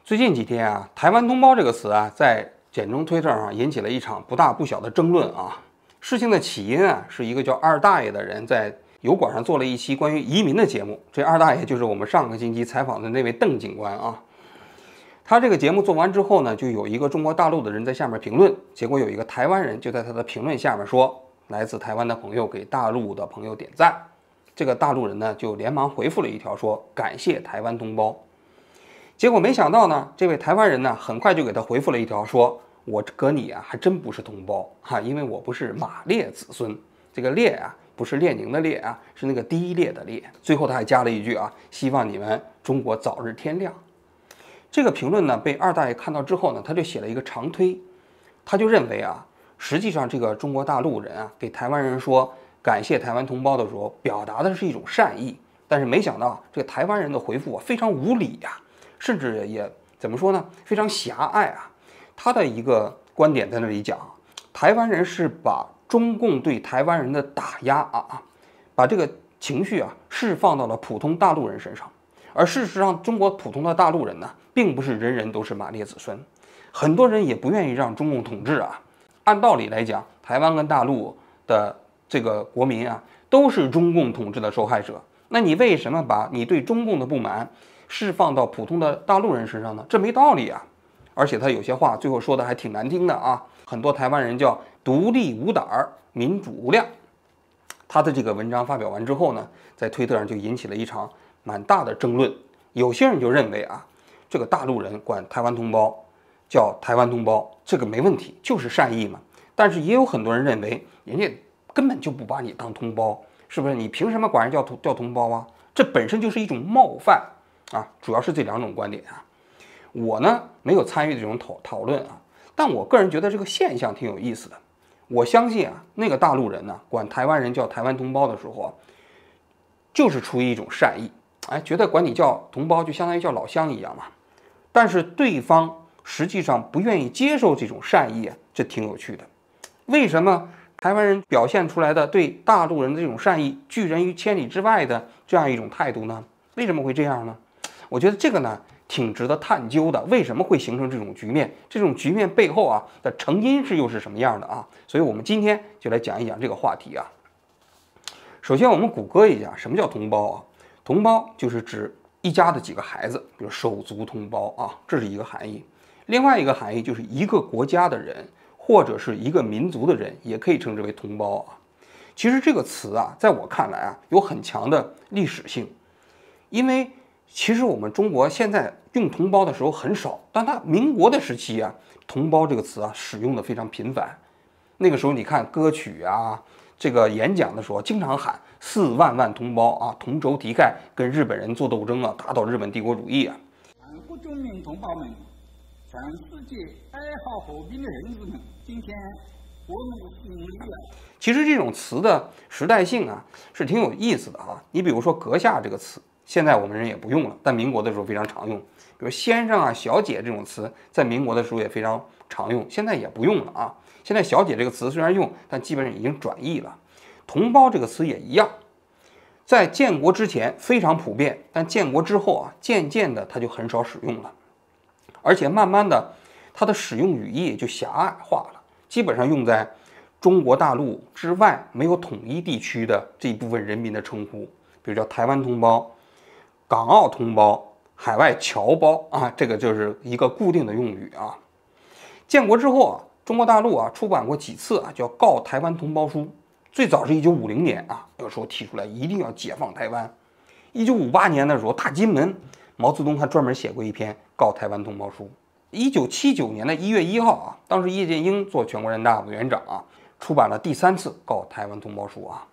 最近几天啊，台湾同胞这个词啊，在简中推特上引起了一场不大不小的争论啊。事情的起因啊，是一个叫二大爷的人在油管上做了一期关于移民的节目。这二大爷就是我们上个星期采访的那位邓警官啊。他这个节目做完之后呢，就有一个中国大陆的人在下面评论，结果有一个台湾人就在他的评论下面说，来自台湾的朋友给大陆的朋友点赞。这个大陆人呢就连忙回复了一条说感谢台湾同胞。结果没想到呢，这位台湾人呢很快就给他回复了一条说，我和你啊还真不是同胞哈，因为我不是马列子孙。这个列啊不是列宁的列啊，是那个第一列的列。最后他还加了一句啊，希望你们中国早日天亮。这个评论呢被二大爷看到之后呢，他就写了一个长推，他就认为啊，实际上这个中国大陆人啊给台湾人说感谢台湾同胞的时候，表达的是一种善意，但是没想到这个台湾人的回复啊非常无理呀，甚至也怎么说呢，非常狭隘啊。他的一个观点在那里讲，台湾人是把中共对台湾人的打压把这个情绪啊释放到了普通大陆人身上。而事实上，中国普通的大陆人呢，并不是人人都是马列子孙，很多人也不愿意让中共统治啊。按道理来讲，台湾跟大陆的这个国民啊，都是中共统治的受害者。那你为什么把你对中共的不满释放到普通的大陆人身上呢？这没道理啊！而且他有些话最后说的还挺难听的啊，很多台湾人叫独立无胆儿，民主无量。他的这个文章发表完之后呢，在推特上就引起了一场蛮大的争论。有些人就认为啊，这个大陆人管台湾同胞叫台湾同胞，这个没问题，就是善意嘛。但是也有很多人认为，人家根本就不把你当同胞，是不是？你凭什么管人叫同胞啊？这本身就是一种冒犯啊！主要是这两种观点啊。我呢没有参与这种讨论啊，但我个人觉得这个现象挺有意思的。我相信啊，那个大陆人呢管台湾人叫台湾同胞的时候，就是出于一种善意，觉得管你叫同胞就相当于叫老乡一样嘛。但是对方实际上不愿意接受这种善意啊，这挺有趣的。为什么台湾人表现出来的对大陆人的这种善意拒人于千里之外的这样一种态度呢？为什么会这样呢？我觉得这个呢挺值得探究的。为什么会形成这种局面？这种局面背后啊的成因又是什么样的啊？所以我们今天就来讲一讲这个话题啊。首先我们谷歌一下什么叫同胞啊？同胞就是指一家的几个孩子，比如手足同胞啊，这是一个含义。另外一个含义就是一个国家的人或者是一个民族的人也可以称之为同胞啊。其实这个词啊，在我看来啊，有很强的历史性，因为其实我们中国现在用同胞的时候很少，但它民国的时期啊，同胞这个词啊使用的非常频繁。那个时候你看歌曲啊，这个演讲的时候经常喊4万万同胞啊，同舟题盖，跟日本人做斗争啊，打倒日本帝国主义啊。国中民同胞们，全世界爱好和平的人士们，今天我们的胜利了。其实这种词的时代性啊是挺有意思的啊。你比如说阁下这个词，现在我们人也不用了，但民国的时候非常常用。比如先生啊、小姐这种词，在民国的时候也非常常用，现在也不用了啊。现在小姐这个词虽然用，但基本上已经转译了。同胞这个词也一样，在建国之前非常普遍，但建国之后啊，渐渐的它就很少使用了，而且慢慢的它的使用语义也就狭隘化了，基本上用在中国大陆之外没有统一地区的这一部分人民的称呼，比如叫台湾同胞、港澳同胞、海外侨胞啊，这个就是一个固定的用语啊。建国之后啊，中国大陆啊出版过几次啊叫《告台湾同胞书》，最早是1950年啊，那个时候提出来一定要解放台湾。1958年的时候，大金门毛泽东还专门写过一篇《告台湾同胞书》。1979年的1月1号啊，当时叶剑英做全国人大委员长啊，出版了第3次《告台湾同胞书》啊。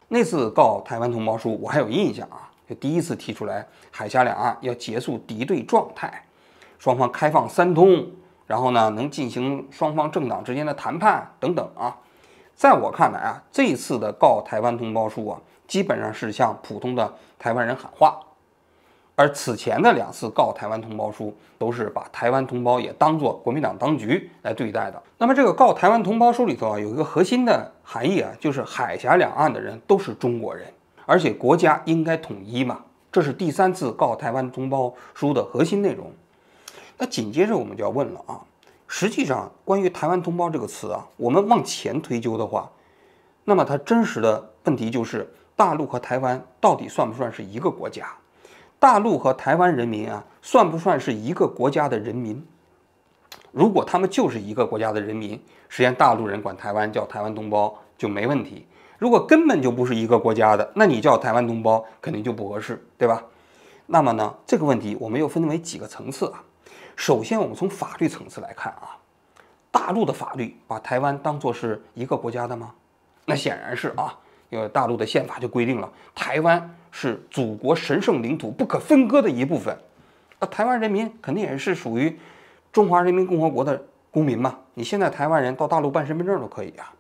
那次《告台湾同胞书》我还有印象啊，就第一次提出来海峡两岸要结束敌对状态，双方开放3通，然后呢能进行双方政党之间的谈判等等啊。在我看来啊，这一次的《告台湾同胞书》啊，基本上是向普通的台湾人喊话，而此前的2次《告台湾同胞书》都是把台湾同胞也当作国民党当局来对待的。那么这个《告台湾同胞书》里头啊，有一个核心的含义啊，就是海峡两岸的人都是中国人，而且国家应该统一嘛，这是第3次《告台湾同胞书》的核心内容。那紧接着我们就要问了啊，实际上关于台湾同胞这个词啊，我们往前推究的话，那么它真实的问题就是大陆和台湾到底算不算是一个国家？大陆和台湾人民啊，算不算是一个国家的人民？如果他们就是一个国家的人民，实际上大陆人管台湾叫台湾同胞就没问题。如果根本就不是一个国家的，那你叫台湾同胞肯定就不合适，对吧？那么呢，这个问题我们又分为几个层次啊。首先，我们从法律层次来看啊，大陆的法律把台湾当作是一个国家的吗？那显然是啊，因为大陆的宪法就规定了，台湾是祖国神圣领土不可分割的一部分。那台湾人民肯定也是属于中华人民共和国的公民嘛。你现在台湾人到大陆办身份证都可以啊，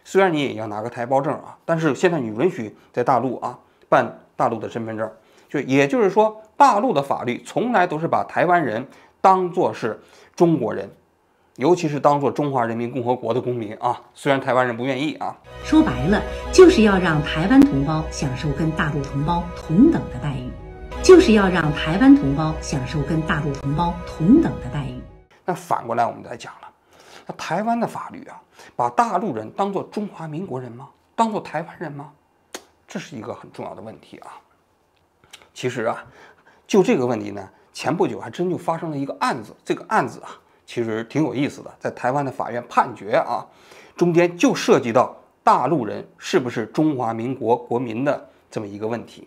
虽然你也要拿个台胞证啊，但是现在你允许在大陆啊办大陆的身份证，也就是说，大陆的法律从来都是把台湾人当作是中国人，尤其是当作中华人民共和国的公民啊。虽然台湾人不愿意啊，说白了就是要让台湾同胞享受跟大陆同胞同等的待遇，就是要让台湾同胞享受跟大陆同胞同等的待遇。那反过来我们再讲了，那台湾的法律啊，把大陆人当作中华民国人吗？当作台湾人吗？这是一个很重要的问题啊。其实啊，就这个问题呢，前不久还真就发生了一个案子。这个案子啊，其实挺有意思的，在台湾的法院判决啊，中间就涉及到大陆人是不是中华民国国民的这么一个问题。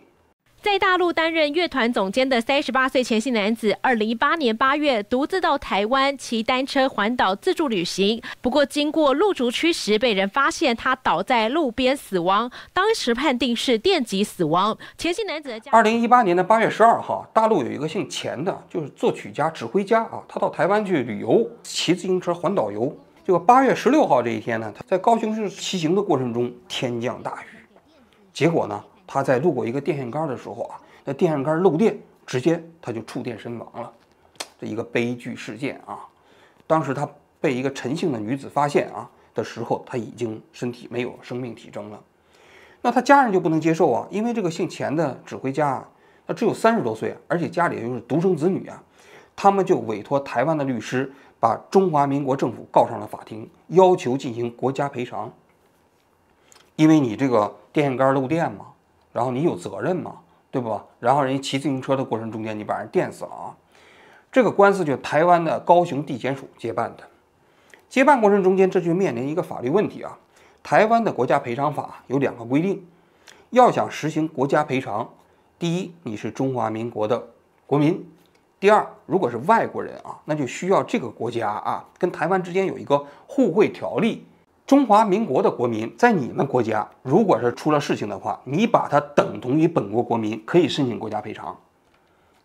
在大陆担任乐团总监的38岁前姓男子，2018年8月独自到台湾骑单车环岛自助旅行，不过经过鹿竹区时被人发现他倒在路边死亡，当时判定是电击死亡。前姓男子的家2018年的8月12号，大陆有一个姓钱的，就是作曲家、指挥家啊，他到台湾去旅游，骑自行车环岛游。结果8月16号这一天呢，他在高雄市骑行的过程中天降大雨，结果呢，他在路过一个电线杆的时候啊，那电线杆漏电，直接他就触电身亡了，这一个悲剧事件啊。当时他被一个陈姓的女子发现啊的时候，他已经身体没有生命体征了。那他家人就不能接受啊，因为这个姓钱的指挥家啊，他只有30多岁，而且家里又是独生子女啊，他们就委托台湾的律师把中华民国政府告上了法庭，要求进行国家赔偿。因为你这个电线杆漏电嘛，然后你有责任嘛，对吧？然后人家骑自行车的过程中间，你把人电死了啊！这个官司就台湾的高雄地检署接办的。接办过程中间，这就面临一个法律问题啊。台湾的国家赔偿法有2个规定，要想实行国家赔偿，第一，你是中华民国的国民；第二，如果是外国人啊，那就需要这个国家啊跟台湾之间有一个互惠条例。中华民国的国民在你们国家，如果是出了事情的话，你把它等同于本国国民，可以申请国家赔偿。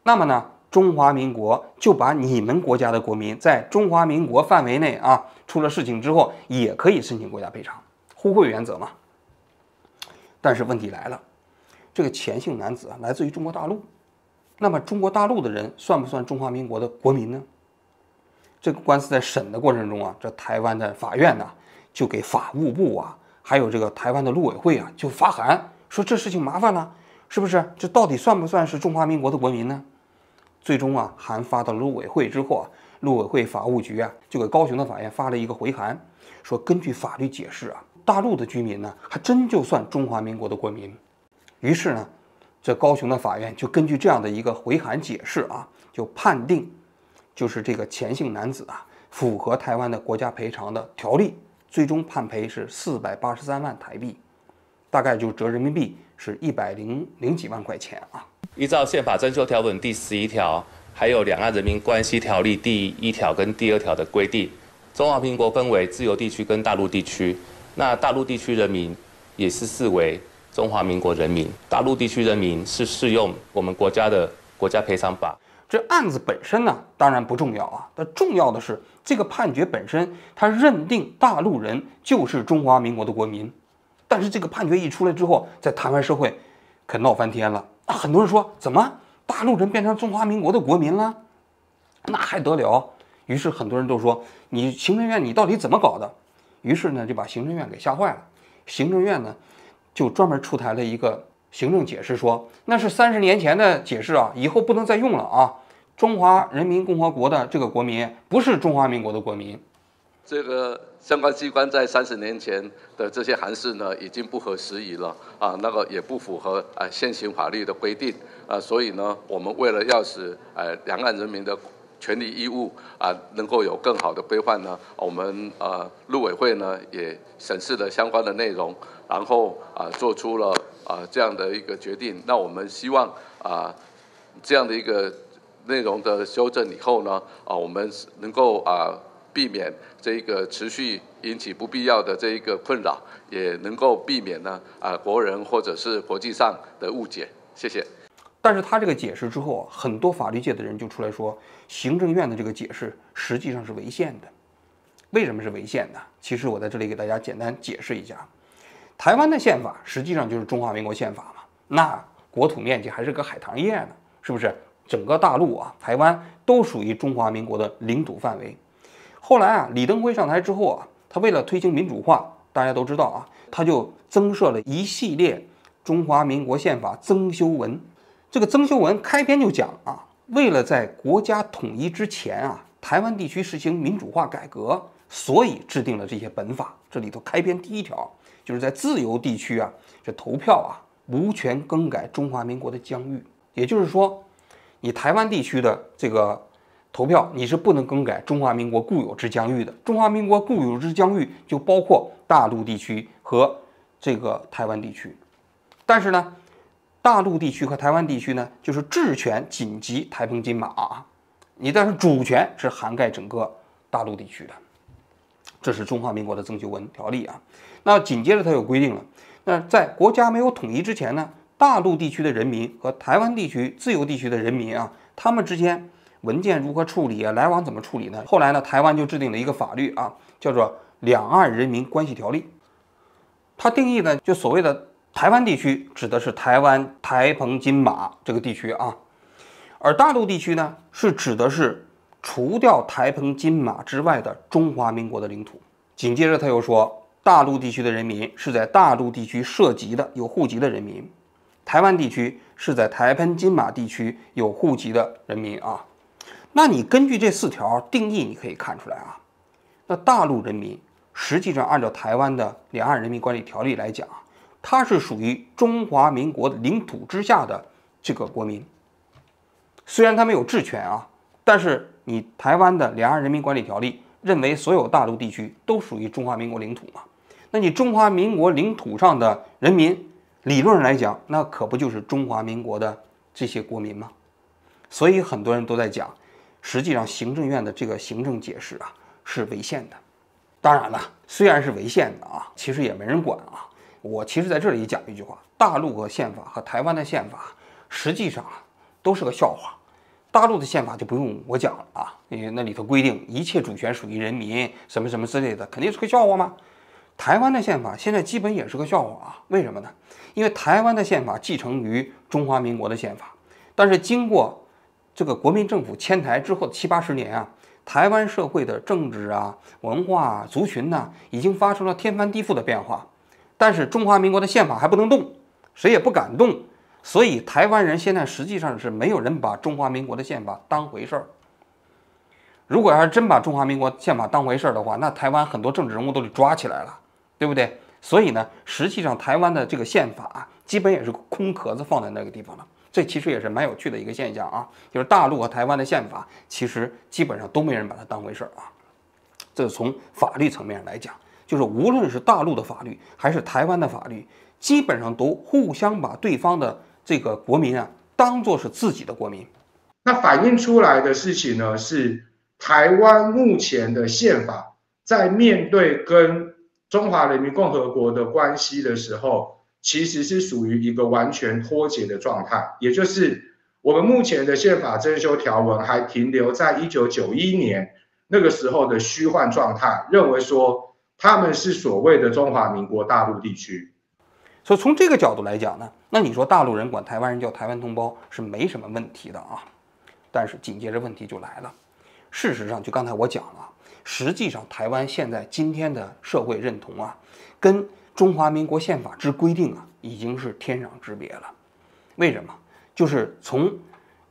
那么呢，中华民国就把你们国家的国民在中华民国范围内啊出了事情之后，也可以申请国家赔偿，互惠原则嘛。但是问题来了，这个钱姓男子啊来自于中国大陆，那么中国大陆的人算不算中华民国的国民呢？这个官司在审的过程中啊，这台湾的法院呢，就给法务部啊，还有这个台湾的陆委会啊，就发函说这事情麻烦了，是不是？这到底算不算是中华民国的国民呢？最终啊，函发到陆委会之后啊，陆委会法务局啊，就给高雄的法院发了一个回函，说根据法律解释啊，大陆的居民呢，还真就算中华民国的国民。于是呢，这高雄的法院就根据这样的一个回函解释啊，就判定，就是这个钱姓男子啊，符合台湾的国家赔偿的条例。最终判赔是483万台币，大概就折人民币是100几万块钱啊。依照宪法增修条文第11条，还有《两岸人民关系条例》第1条跟第2条的规定，中华民国分为自由地区跟大陆地区。那大陆地区人民也是视为中华民国人民，大陆地区人民是适用我们国家的国家赔偿法。这案子本身呢，当然不重要啊，但重要的是这个判决本身，它认定大陆人就是中华民国的国民。但是这个判决一出来之后，在台湾社会可闹翻天了啊！很多人说，怎么大陆人变成中华民国的国民了？那还得了？于是很多人都说，你行政院你到底怎么搞的？于是呢，就把行政院给吓坏了。行政院呢，就专门出台了一个行政解释说，那是30年前的解释啊，以后不能再用了啊。中华人民共和国的这个国民不是中华民国的国民。这个相关机关在30年前的这些函释呢，已经不合时宜了啊，那个也不符合现行法律的规定啊，所以呢，我们为了要使两岸人民的权利义务能够有更好的规范呢，我们陆委会呢也审视了相关的内容，然后做出了这样的一个决定。那我们希望这样的一个内容的修正以后呢，我们能够避免这一个持续引起不必要的这一个困扰，也能够避免呢国人或者是国际上的误解。谢谢。但是他这个解释之后，很多法律界的人就出来说，行政院的这个解释实际上是违宪的。为什么是违宪的？其实我在这里给大家简单解释一下。台湾的宪法实际上就是中华民国宪法嘛，那国土面积还是个海棠叶呢，是不是？整个大陆台湾都属于中华民国的领土范围。后来李登辉上台之后他为了推行民主化，大家都知道他就增设了一系列中华民国宪法增修文。这个增修文开篇就讲为了在国家统一之前台湾地区实行民主化改革，所以制定了这些本法。这里头开篇第一条就是在自由地区这投票无权更改中华民国的疆域。也就是说，你台湾地区的这个投票你是不能更改中华民国固有之疆域的。中华民国固有之疆域就包括大陆地区和这个台湾地区。但是呢，大陆地区和台湾地区呢，就是治权仅及台澎金马但是主权是涵盖整个大陆地区的。这是中华民国的增修文条例那紧接着他又规定了，那在国家没有统一之前呢，大陆地区的人民和台湾地区自由地区的人民他们之间文件如何处理来往怎么处理呢？后来呢，台湾就制定了一个法律叫做《两岸人民关系条例》。它定义呢，就所谓的台湾地区指的是台湾台澎金马这个地区而大陆地区呢，是指的是除掉台澎金马之外的中华民国的领土。紧接着他又说，大陆地区的人民是在大陆地区涉及的有户籍的人民，台湾地区是在台澎金马地区有户籍的人民那你根据这4条定义，你可以看出来那大陆人民实际上按照台湾的《两岸人民关系条例》来讲它是属于中华民国领土之下的这个国民。虽然他没有治权但是你台湾的《两岸人民关系条例》认为所有大陆地区都属于中华民国领土嘛？那你中华民国领土上的人民，理论上来讲，那可不就是中华民国的这些国民吗？所以很多人都在讲，实际上行政院的这个行政解释是违宪的。当然了，虽然是违宪的其实也没人管我其实在这里讲一句话，大陆和宪法和台湾的宪法实际上都是个笑话。大陆的宪法就不用我讲了因为那里头规定一切主权属于人民什么什么之类的，肯定是个笑话吗？台湾的宪法现在基本也是个笑话为什么呢？因为台湾的宪法继承于中华民国的宪法，但是经过这个国民政府迁台之后的70、80年台湾社会的政治文化族群已经发生了天翻地覆的变化，但是中华民国的宪法还不能动，谁也不敢动，所以台湾人现在实际上是没有人把中华民国的宪法当回事儿。如果要是真把中华民国宪法当回事儿的话，那台湾很多政治人物都得抓起来了，对不对？所以呢，实际上台湾的这个宪法基本也是空壳子放在那个地方了。这其实也是蛮有趣的一个现象就是大陆和台湾的宪法其实基本上都没人把它当回事儿这是从法律层面来讲，就是无论是大陆的法律还是台湾的法律，基本上都互相把对方的这个国民当作是自己的国民。那反映出来的事情呢，是台湾目前的宪法在面对跟中华人民共和国的关系的时候，其实是属于一个完全脱节的状态。也就是我们目前的宪法增修条文还停留在1991年那个时候的虚幻状态，认为说他们是所谓的中华民国大陆地区。所以从这个角度来讲呢，那你说大陆人管台湾人叫台湾同胞是没什么问题的但是紧接着问题就来了。事实上，就刚才我讲了，实际上台湾现在今天的社会认同跟中华民国宪法之规定已经是天壤之别了。为什么？就是从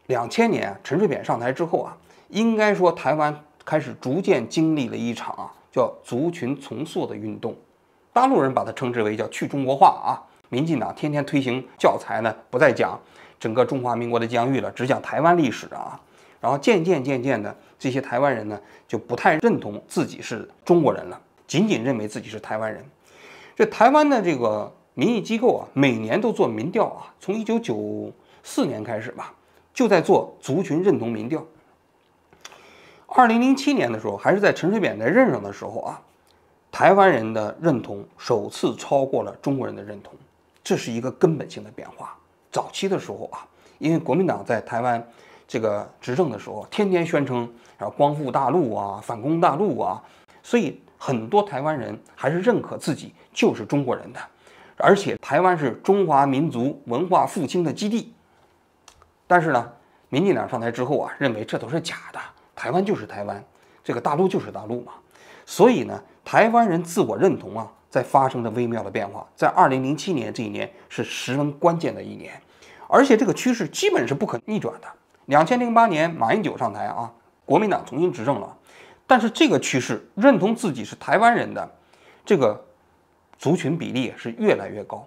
2000年陈水扁上台之后啊，应该说台湾开始逐渐经历了一场叫族群重塑的运动，大陆人把它称之为叫去中国化啊。民进党天天推行教材呢，不再讲整个中华民国的疆域了，只讲台湾历史啊。然后渐渐的，这些台湾人呢就不太认同自己是中国人了，仅仅认为自己是台湾人。这台湾的这个民意机构啊，每年都做民调啊，从1994年开始吧，就在做族群认同民调。2007年的时候，还是在陈水扁在任上的时候啊，台湾人的认同首次超过了中国人的认同，这是一个根本性的变化。早期的时候啊，因为国民党在台湾这个执政的时候，天天宣称光复大陆啊，反攻大陆啊，所以很多台湾人还是认可自己就是中国人的，而且台湾是中华民族文化复兴的基地。但是呢，民进党上台之后啊，认为这都是假的，台湾就是台湾，这个大陆就是大陆嘛。所以呢，台湾人自我认同啊，在发生着微妙的变化。在2007年这一年是十分关键的一年，而且这个趋势基本是不可逆转的。2008年马英九上台啊，国民党重新执政了，但是这个趋势认同自己是台湾人的这个族群比例是越来越高。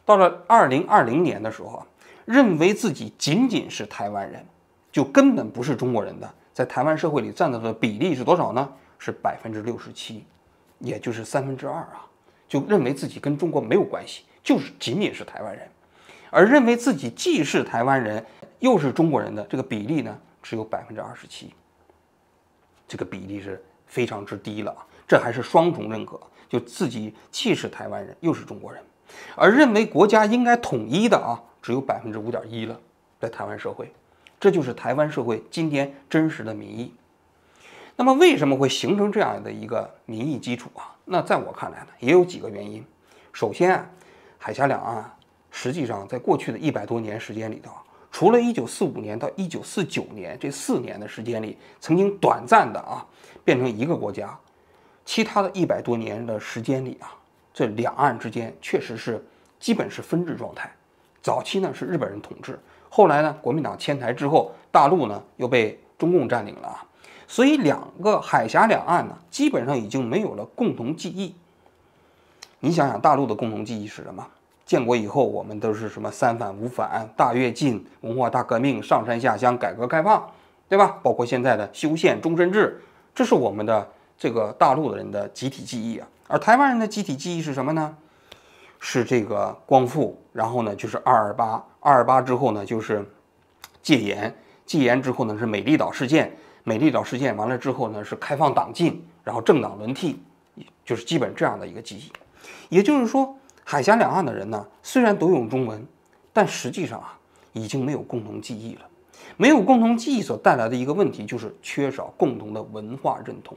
到了2020年的时候啊，认为自己仅仅是台湾人，就根本不是中国人的，在台湾社会里占到的比例是多少呢？是67%，也就是2/3啊，就认为自己跟中国没有关系，就是仅仅是台湾人。而认为自己既是台湾人又是中国人的这个比例呢，只有27%，这个比例是非常之低了啊。这还是双重认可，就自己既是台湾人又是中国人。而认为国家应该统一的啊，只有5.1%了，在台湾社会，这就是台湾社会今天真实的民意。那么为什么会形成这样的一个民意基础啊？那在我看来呢，也有几个原因。首先啊，海峡两岸实际上在过去的100多年时间里头，除了1945年到1949年这4年的时间里，曾经短暂的啊变成一个国家，其他的100多年的时间里啊，这两岸之间确实是基本是分治状态。早期呢是日本人统治，后来呢国民党迁台之后，大陆呢又被中共占领了啊，所以两个海峡两岸呢基本上已经没有了共同记忆。你想想大陆的共同记忆是什么？建国以后我们都是什么三反五反、大跃进、文化大革命、上山下乡、改革开放，对吧？包括现在的修宪终身制，这是我们的这个大陆的人的集体记忆啊。而台湾人的集体记忆是什么呢？是这个光复，然后呢就是228之后呢就是戒严，戒严之后呢是美丽岛事件，美丽岛事件完了之后呢是开放党禁，然后政党轮替，就是基本这样的一个记忆。也就是说，海峡两岸的人呢，虽然都用中文，但实际上啊，已经没有共同记忆了。没有共同记忆所带来的一个问题，就是缺少共同的文化认同。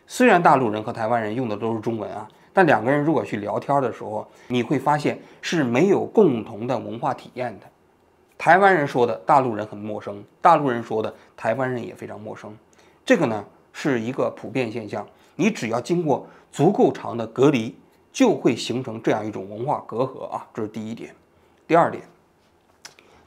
虽然大陆人和台湾人用的都是中文啊，但两个人如果去聊天的时候，你会发现是没有共同的文化体验的。台湾人说的大陆人很陌生，大陆人说的台湾人也非常陌生。这个呢是一个普遍现象，你只要经过足够长的隔离，就会形成这样一种文化隔阂啊，这是第一点。第二点，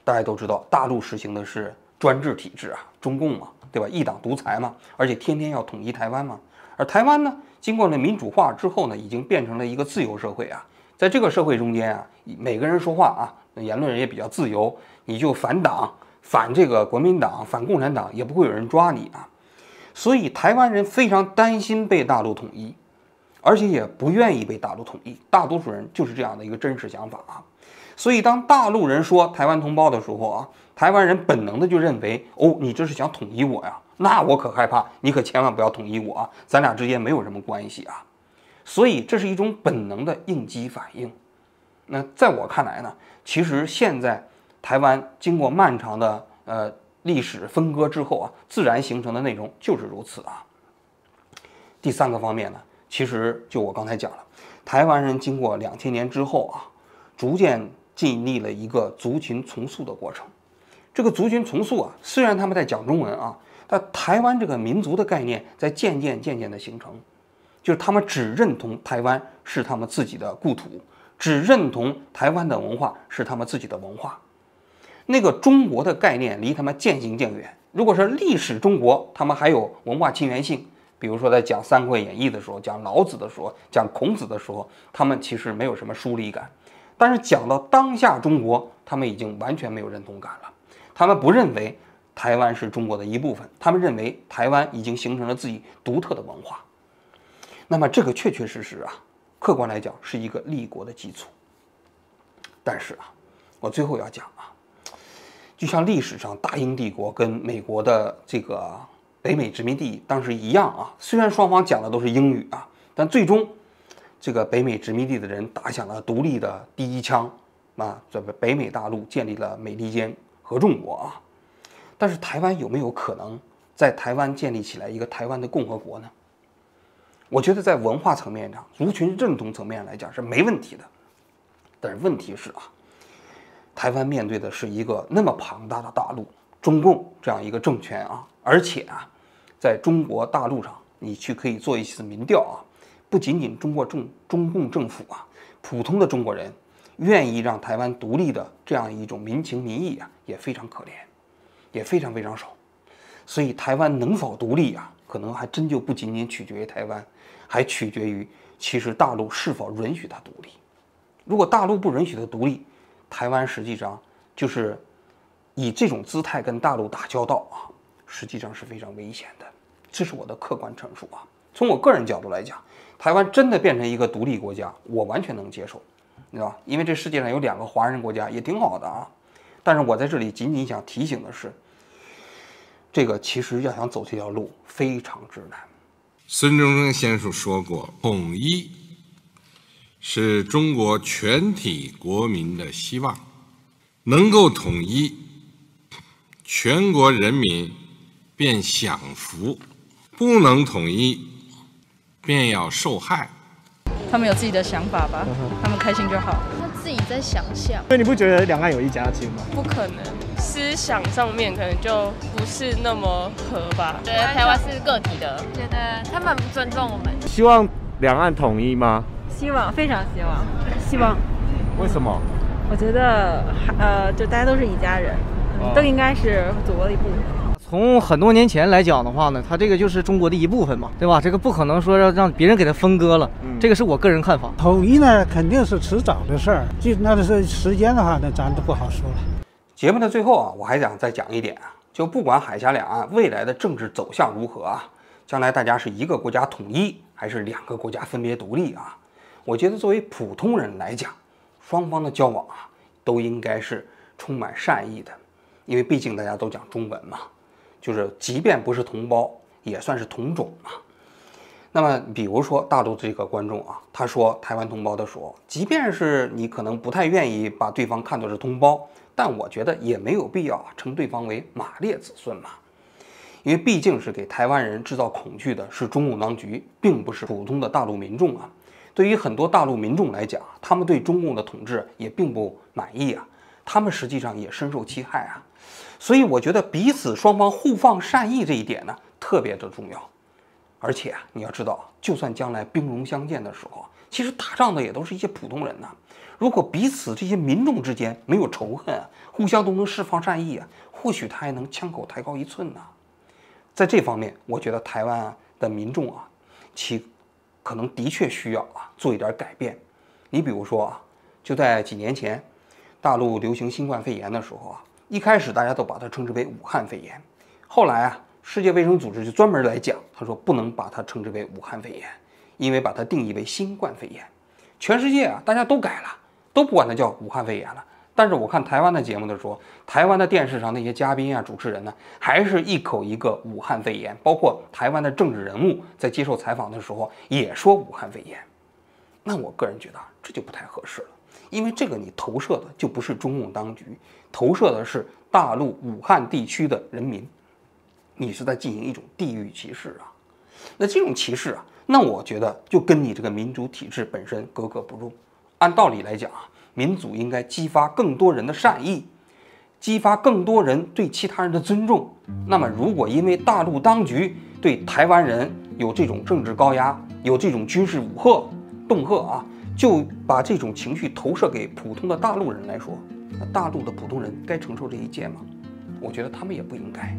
大家都知道，大陆实行的是专制体制啊，中共嘛，对吧？一党独裁嘛，而且天天要统一台湾嘛。而台湾呢，经过了民主化之后呢，已经变成了一个自由社会啊。在这个社会中间啊，每个人说话啊，言论也比较自由，你就反党、反这个国民党、反共产党，也不会有人抓你啊。所以台湾人非常担心被大陆统一，而且也不愿意被大陆统一，大多数人就是这样的一个真实想法啊。所以当大陆人说台湾同胞的时候啊，台湾人本能的就认为，哦，你这是想统一我呀，那我可害怕，你可千万不要统一我啊，咱俩之间没有什么关系啊。所以这是一种本能的应激反应。那在我看来呢，其实现在台湾经过漫长的历史分割之后啊，自然形成的内容就是如此啊。第三个方面呢，其实就我刚才讲了，台湾人经过2000年之后啊，逐渐经历了一个族群重塑的过程。这个族群重塑啊，虽然他们在讲中文啊，但台湾这个民族的概念在渐渐的形成，就是他们只认同台湾是他们自己的故土，只认同台湾的文化是他们自己的文化。那个中国的概念离他们渐行渐远。如果是历史中国，他们还有文化亲缘性，比如说在讲《三国演义》的时候，讲老子的时候，讲孔子的时候，他们其实没有什么疏离感。但是讲到当下中国，他们已经完全没有认同感了。他们不认为台湾是中国的一部分，他们认为台湾已经形成了自己独特的文化。那么这个确确实实啊，客观来讲是一个立国的基础。但是啊，我最后要讲啊，就像历史上大英帝国跟美国的这个北美殖民地当时一样啊，虽然双方讲的都是英语啊，但最终这个北美殖民地的人打响了独立的第一枪啊，这北美大陆建立了美利坚合众国啊。但是台湾有没有可能在台湾建立起来一个台湾的共和国呢？我觉得在文化层面上、族群认同层面来讲是没问题的。但是问题是啊，台湾面对的是一个那么庞大的大陆，中共这样一个政权啊，而且啊，在中国大陆上，你去可以做一次民调啊，不仅仅中共政府啊，普通的中国人愿意让台湾独立的这样一种民情民意啊，也非常可怜，也非常非常少。所以台湾能否独立啊，可能还真就不仅仅取决于台湾，还取决于其实大陆是否允许它独立。如果大陆不允许它独立，台湾实际上就是以这种姿态跟大陆打交道啊，实际上是非常危险的。这是我的客观陈述啊。从我个人角度来讲，台湾真的变成一个独立国家，我完全能接受，你知道吧？因为这世界上有2个华人国家也挺好的啊。但是我在这里仅仅想提醒的是，这个其实要想走这条路非常之难。孙中山先生说过，统一是中国全体国民的希望，能够统一，全国人民便享福；不能统一，便要受害。他们有自己的想法吧，他们开心就好。他自己在想象。所以你不觉得两岸有一家亲吗？不可能，思想上面可能就不是那么合吧。觉得台湾是个体的，觉得他们不尊重我们。希望两岸统一吗？希望，非常希望，希望。为什么？我觉得，就大家都是一家人，都应该是祖国的一部分。从很多年前来讲的话呢，它这个就是中国的一部分嘛，对吧？这个不可能说让别人给它分割了，这个是我个人看法。统一呢，肯定是迟早的事儿，就那是时间的话，那咱都不好说了。节目的最后啊，我还想再讲一点啊，就不管海峡两岸未来的政治走向如何啊，将来大家是一个国家统一，还是2个国家分别独立啊，我觉得作为普通人来讲，双方的交往啊，都应该是充满善意的，因为毕竟大家都讲中文嘛。就是即便不是同胞，也算是同种嘛。那么，比如说大陆这个观众啊，他说台湾同胞的时候，即便是你可能不太愿意把对方看作是同胞，但我觉得也没有必要称对方为马列子孙嘛。因为毕竟是给台湾人制造恐惧的是中共当局，并不是普通的大陆民众啊。对于很多大陆民众来讲，他们对中共的统治也并不满意啊，他们实际上也深受其害啊。所以我觉得彼此双方互放善意这一点呢，特别的重要。而且啊，你要知道，就算将来兵戎相见的时候，其实打仗的也都是一些普通人呐。如果彼此这些民众之间没有仇恨啊，互相都能释放善意啊，或许他还能枪口抬高1寸呢。在这方面，我觉得台湾的民众啊，其可能的确需要啊做一点改变。你比如说啊，就在几年前，大陆流行新冠肺炎的时候啊。一开始大家都把它称之为武汉肺炎，后来啊，世界卫生组织就专门来讲，他说不能把它称之为武汉肺炎，因为把它定义为新冠肺炎。全世界啊，大家都改了，都不管它叫武汉肺炎了。但是我看台湾的节目的时候，台湾的电视上那些嘉宾啊、主持人呢，还是一口一个武汉肺炎，包括台湾的政治人物在接受采访的时候也说武汉肺炎。那我个人觉得这就不太合适了。因为这个你投射的就不是中共当局，投射的是大陆武汉地区的人民，你是在进行一种地域歧视啊。那这种歧视啊，那我觉得就跟你这个民主体制本身格格不入。按道理来讲啊，民主应该激发更多人的善意，激发更多人对其他人的尊重。那么如果因为大陆当局对台湾人有这种政治高压，有这种军事恫吓啊，就把这种情绪投射给普通的大陆人来说，那大陆的普通人该承受这一切吗？我觉得他们也不应该。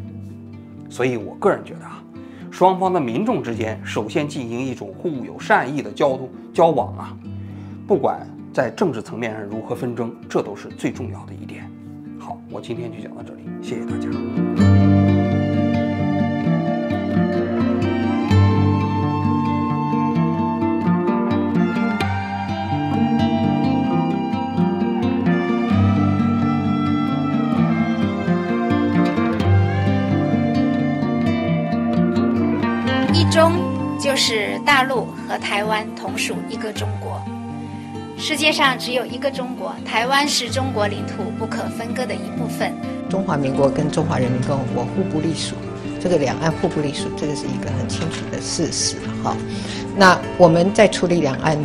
所以我个人觉得啊，双方的民众之间首先进行一种互有善意的交往啊，不管在政治层面上如何纷争，这都是最重要的一点。好，我今天就讲到这里，谢谢大家。中就是大陆和台湾同属一个中国，世界上只有一个中国，台湾是中国领土不可分割的一部分。中华民国跟中华人民共和国互不隶属，这个两岸互不隶属，这个是一个很清楚的事实哈。那我们在处理两岸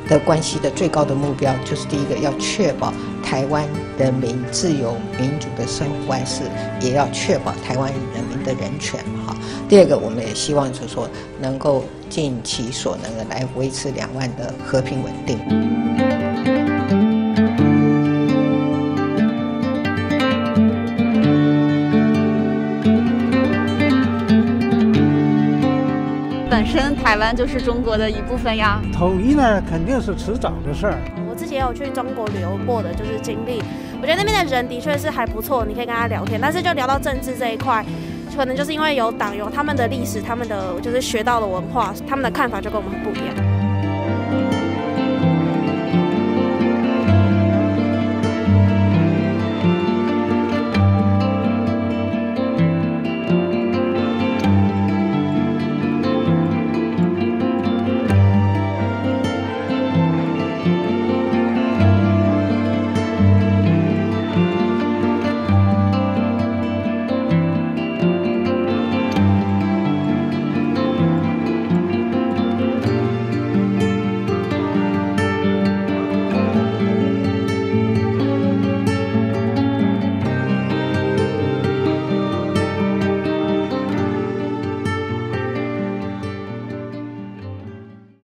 的关系的最高的目标，就是第一个要确保台湾人民自由民主的生活方式，也要确保台湾人民的人权哈。第二个，我们也希望就是说能够尽其所能的来维持两岸的和平稳定。本身台湾就是中国的一部分呀，统一呢肯定是迟早的事儿。我自己也有去中国旅游过的就是经历，我觉得那边的人的确是还不错，你可以跟他聊天，但是就聊到政治这一块，可能就是因为有党有他们的历史，他们的就是学到的文化，他们的看法就跟我们很不一样。